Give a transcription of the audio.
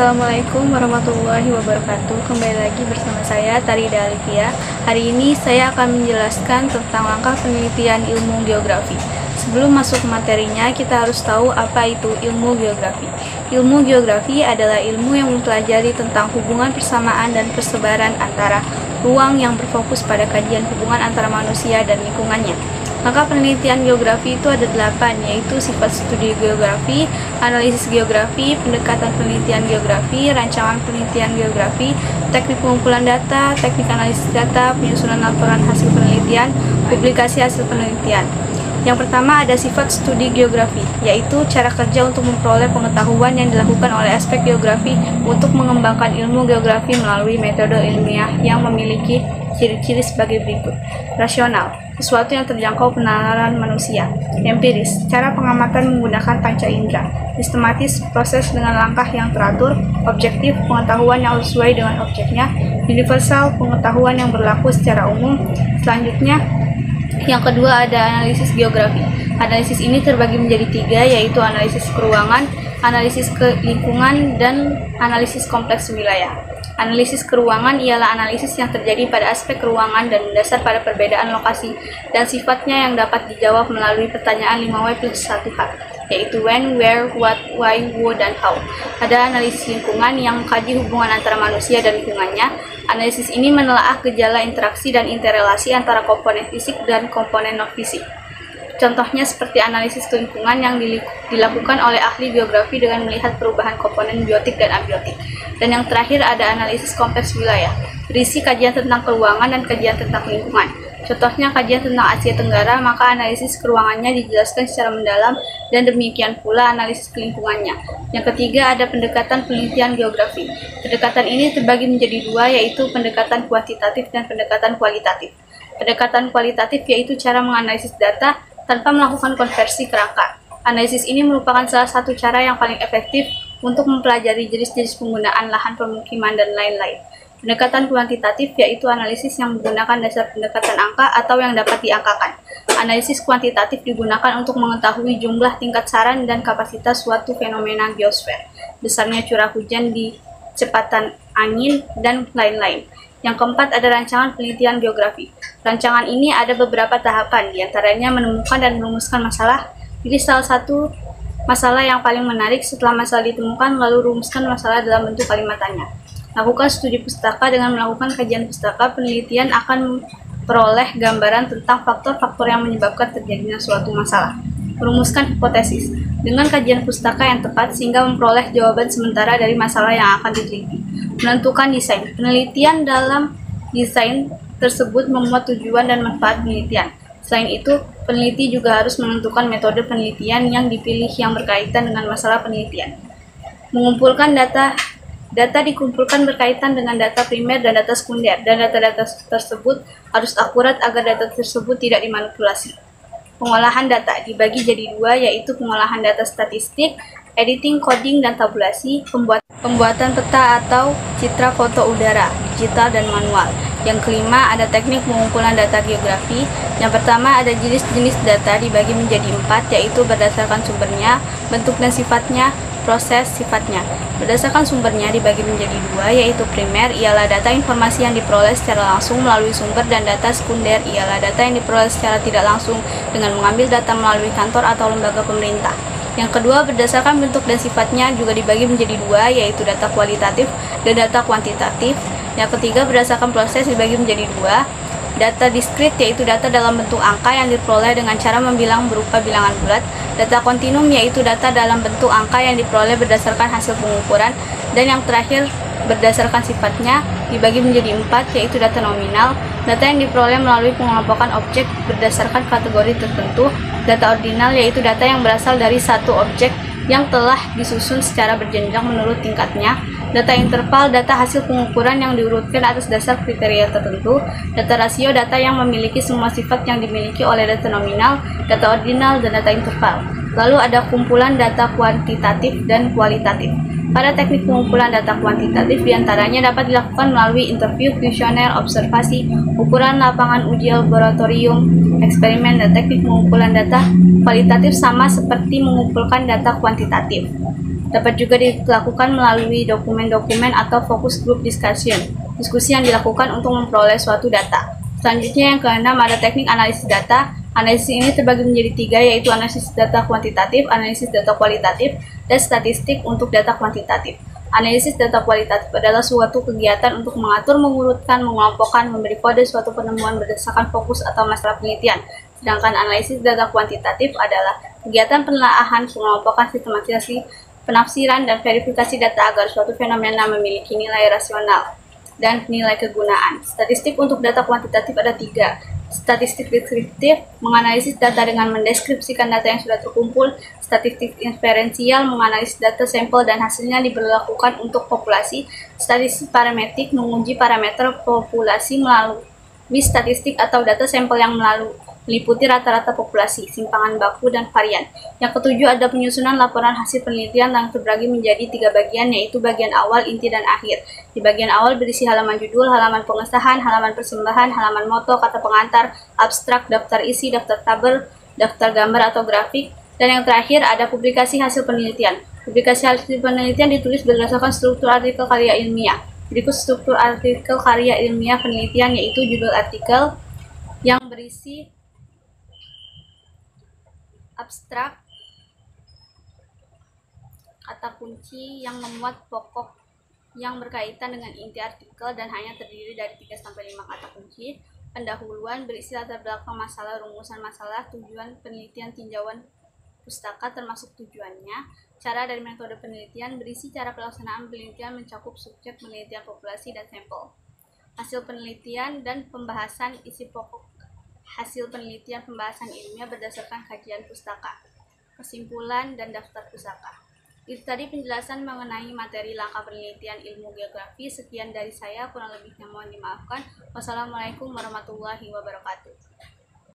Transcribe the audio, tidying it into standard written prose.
Assalamualaikum warahmatullahi wabarakatuh. Kembali lagi bersama saya Tarida Alifia. Hari ini saya akan menjelaskan tentang langkah penelitian ilmu geografi. Sebelum masuk materinya, kita harus tahu apa itu ilmu geografi. Ilmu geografi adalah ilmu yang mempelajari tentang hubungan persamaan dan persebaran antara ruang yang berfokus pada kajian hubungan antara manusia dan lingkungannya. Langkah penelitian geografi itu ada 8, yaitu sifat studi geografi, analisis geografi, pendekatan penelitian geografi, rancangan penelitian geografi, teknik pengumpulan data, teknik analisis data, penyusunan laporan hasil penelitian, publikasi hasil penelitian. Yang pertama ada sifat studi geografi, yaitu cara kerja untuk memperoleh pengetahuan yang dilakukan oleh aspek geografi untuk mengembangkan ilmu geografi melalui metode ilmiah yang memiliki ciri-ciri sebagai berikut. Rasional, sesuatu yang terjangkau penalaran manusia. Empiris, cara pengamatan menggunakan panca indera. Sistematis, proses dengan langkah yang teratur. Objektif, pengetahuan yang sesuai dengan objeknya. Universal, pengetahuan yang berlaku secara umum. Selanjutnya, yang kedua ada analisis geografi. Analisis ini terbagi menjadi 3, yaitu analisis keruangan, analisis lingkungan, dan analisis kompleks wilayah. Analisis keruangan ialah analisis yang terjadi pada aspek ruangan dan mendasar pada perbedaan lokasi dan sifatnya yang dapat dijawab melalui pertanyaan 5W plus 1H, yaitu when, where, what, why, who, dan how. Ada analisis lingkungan yang mengkaji hubungan antara manusia dan lingkungannya. Analisis ini menelaah gejala interaksi dan interrelasi antara komponen fisik dan komponen non-fisik. Contohnya seperti analisis lingkungan yang dilakukan oleh ahli geografi dengan melihat perubahan komponen biotik dan abiotik. Dan yang terakhir ada analisis kompleks wilayah, berisi kajian tentang keruangan dan kajian tentang lingkungan. Contohnya kajian tentang Asia Tenggara, maka analisis keruangannya dijelaskan secara mendalam dan demikian pula analisis lingkungannya. Yang ketiga ada pendekatan penelitian geografi. Pendekatan ini terbagi menjadi 2, yaitu pendekatan kuantitatif dan pendekatan kualitatif. Pendekatan kualitatif yaitu cara menganalisis data tanpa melakukan konversi kerangka. Analisis ini merupakan salah satu cara yang paling efektif untuk mempelajari jenis-jenis penggunaan lahan pemukiman dan lain-lain. Pendekatan kuantitatif yaitu analisis yang menggunakan dasar pendekatan angka atau yang dapat diangkakan. Analisis kuantitatif digunakan untuk mengetahui jumlah, tingkat saran, dan kapasitas suatu fenomena geosfer, besarnya curah hujan, di kecepatan angin, dan lain-lain. Yang keempat ada rancangan penelitian geografi. Rancangan ini ada beberapa tahapan, diantaranya menemukan dan merumuskan masalah. Pilih salah satu masalah yang paling menarik. Setelah masalah ditemukan, lalu rumuskan masalah dalam bentuk kalimatannya. Lakukan studi pustaka. Dengan melakukan kajian pustaka, penelitian akan memperoleh gambaran tentang faktor-faktor yang menyebabkan terjadinya suatu masalah. Merumuskan hipotesis dengan kajian pustaka yang tepat sehingga memperoleh jawaban sementara dari masalah yang akan diteliti. Menentukan desain. Penelitian dalam desain tersebut memuat tujuan dan manfaat penelitian. Selain itu, peneliti juga harus menentukan metode penelitian yang dipilih yang berkaitan dengan masalah penelitian. Mengumpulkan data. Data dikumpulkan berkaitan dengan data primer dan data sekunder, dan data-data tersebut harus akurat agar data tersebut tidak dimanipulasi. Pengolahan data dibagi jadi 2, yaitu pengolahan data statistik, editing, coding, dan tabulasi, pembuatan peta atau citra foto udara, digital, dan manual. Yang kelima ada teknik pengumpulan data geografi. Yang pertama ada jenis-jenis data dibagi menjadi 4, yaitu berdasarkan sumbernya, bentuk dan sifatnya, proses sifatnya. Berdasarkan sumbernya dibagi menjadi 2, yaitu primer ialah data informasi yang diperoleh secara langsung melalui sumber, dan data sekunder ialah data yang diperoleh secara tidak langsung dengan mengambil data melalui kantor atau lembaga pemerintah. Yang kedua, berdasarkan bentuk dan sifatnya juga dibagi menjadi 2, yaitu data kualitatif dan data kuantitatif. Yang ketiga, berdasarkan proses dibagi menjadi 2, data diskrit yaitu data dalam bentuk angka yang diperoleh dengan cara membilang berupa bilangan bulat. Data kontinum yaitu data dalam bentuk angka yang diperoleh berdasarkan hasil pengukuran. Dan yang terakhir, berdasarkan sifatnya dibagi menjadi 4, yaitu data nominal, data yang diperoleh melalui pengelompokan objek berdasarkan kategori tertentu. Data ordinal yaitu data yang berasal dari satu objek yang telah disusun secara berjenjang menurut tingkatnya. Data interval, data hasil pengukuran yang diurutkan atas dasar kriteria tertentu. Data rasio, data yang memiliki semua sifat yang dimiliki oleh data nominal, data ordinal, dan data interval. Lalu ada kumpulan data kuantitatif dan kualitatif. Pada teknik pengumpulan data kuantitatif diantaranya dapat dilakukan melalui interview, kuesioner, observasi, ukuran lapangan uji laboratorium, eksperimen, dan teknik pengumpulan data kualitatif sama seperti mengumpulkan data kuantitatif. Dapat juga dilakukan melalui dokumen-dokumen atau focus group discussion, diskusi yang dilakukan untuk memperoleh suatu data. Selanjutnya yang keenam ada teknik analisis data. Analisis ini terbagi menjadi tiga, yaitu analisis data kuantitatif, analisis data kualitatif, dan statistik untuk data kuantitatif. Analisis data kualitatif adalah suatu kegiatan untuk mengatur, mengurutkan, mengelompokkan, memberi kode suatu penemuan berdasarkan fokus atau masalah penelitian. Sedangkan analisis data kuantitatif adalah kegiatan penelaahan, pengelompokan, sistematisasi, penafsiran, dan verifikasi data agar suatu fenomena memiliki nilai rasional dan nilai kegunaan. Statistik untuk data kuantitatif ada tiga. Statistik deskriptif, menganalisis data dengan mendeskripsikan data yang sudah terkumpul. Statistik inferensial, menganalisis data sampel dan hasilnya diberlakukan untuk populasi. Statistik parametrik, menguji parameter populasi melalui statistik atau data sampel yang meliputi rata-rata populasi, simpangan baku, dan varian. Yang ketujuh ada penyusunan laporan hasil penelitian yang terbagi menjadi tiga bagian, yaitu bagian awal, inti, dan akhir. Di bagian awal berisi halaman judul, halaman pengesahan, halaman persembahan, halaman moto, kata pengantar, abstrak, daftar isi, daftar tabel, daftar gambar atau grafik, dan yang terakhir ada publikasi hasil penelitian. Publikasi hasil penelitian ditulis berdasarkan struktur artikel karya ilmiah. Berikut struktur artikel karya ilmiah penelitian, yaitu judul artikel yang berisi abstrak, kata kunci yang memuat pokok yang berkaitan dengan inti artikel dan hanya terdiri dari 3-5 kata kunci. Pendahuluan berisi latar belakang masalah, rumusan masalah, tujuan penelitian, tinjauan pustaka termasuk tujuannya, cara dan metode penelitian, berisi cara pelaksanaan penelitian mencakup subjek penelitian, populasi, dan sampel. Hasil penelitian dan pembahasan isi pokok hasil penelitian, pembahasan ilmiah berdasarkan kajian pustaka, kesimpulan, dan daftar pustaka. Itu tadi penjelasan mengenai materi langkah penelitian ilmu geografi. Sekian dari saya, kurang lebihnya mohon dimaafkan. Wassalamualaikum warahmatullahi wabarakatuh.